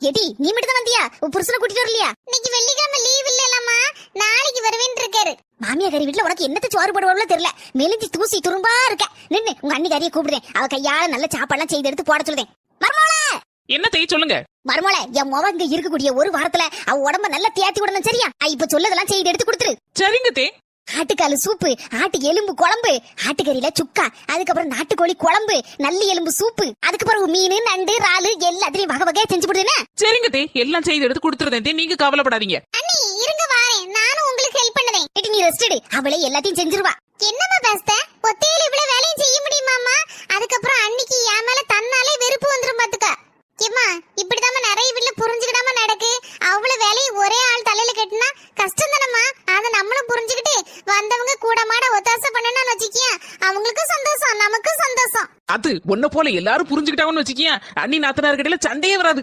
Eddy நீ மட்டும் தான் வந்தியா? உன் புருஷனை கூட்டிட்டு வரலையா? இன்னைக்கு வெள்ளிக்கிழமை லீவ் இல்லலாமா, நாளைக்கு வருவேன்னு இருக்காரு. மாமியாரி வீட்டுல உனக்கு என்னத்த சோறு போடுவாங்களோ தெரியல, மெலிஞ்சி தூசி துரும்பா இருக்க. நின்னு உங்க அண்ணிக்காரிய கூப்பிடுறேன், அவ கையால நல்ல சாப்பாடுலாம் செய்து எடுத்து போட சொல்லுதேன். மருமோளே என்ன தேய் சொல்லுங்க. மருமோளே, என் மொவ இங்க இருக்கக்கூடிய ஒரு வாரத்துல அவ உடம்ப நல்லா தேத்தி விடணும், சரியா? இப்ப சொல்லதெல்லாம் செய்து எடுத்து கொடுத்துரு. சரிங்க தே. ஆட்டுக்காலு சூப்பு, ஆட்டு எலும்பு குழம்பு, ஆட்டுக்கறியில சுக்கா, அதுக்கப்புறம் நாட்டுக்கோழி குழம்பு, நல்லி எலும்பு சூப்பு, அதுக்கப்புறம் மீன் நண்டு இறாலு எல்லாத்தையும் வகை வகையா செஞ்சு விடுறேனே. சரிங்க தே, எல்லாம் செய்து எடுத்து கொடுத்துறேன் தே, நீங்க கவலைப்படாதீங்க. அண்ணி இருங்க வாரேன், நானும் உங்களுக்கு ஹெல்ப் பண்ணுவேன். நீ ரெஸ்ட் எடு, அவளே எல்லாத்தையும் செஞ்சிருவா. என்னம்மா பேஸ்த, ஒத்தையில இவ்வளவு வேலையும் செய்ய முடியுமாமா? அதுக்கப்புறம் அன்னைக்கு என் மேல தன்னாலே வெறுப்பு வந்துரும் பாத்துக்க. ஏம்மா இப்படிதாம்மா நிறைய வீட்டுல புரிஞ்சுக்கிடாம நடக்கு. அவ்வளவு வேலையை ஒரே ஆள் தலையில கட்டினா கஷ்டம் தானம்மா. அதை நம்மளும் புரிஞ்சுக்கிட்டு வந்தவங்க கூட மாட ஒத்தாசை பண்ணணும்னு வச்சுக்கிய, அவங்களுக்கும் சந்தோஷம் நமக்கும் சந்தோஷம். அது ஒன்ன போல எல்லாரும் புரிஞ்சுக்கிட்டாங்கன்னு வச்சுக்கியா, அண்ணி நாத்தனார் கடையில சண்டையே வராது.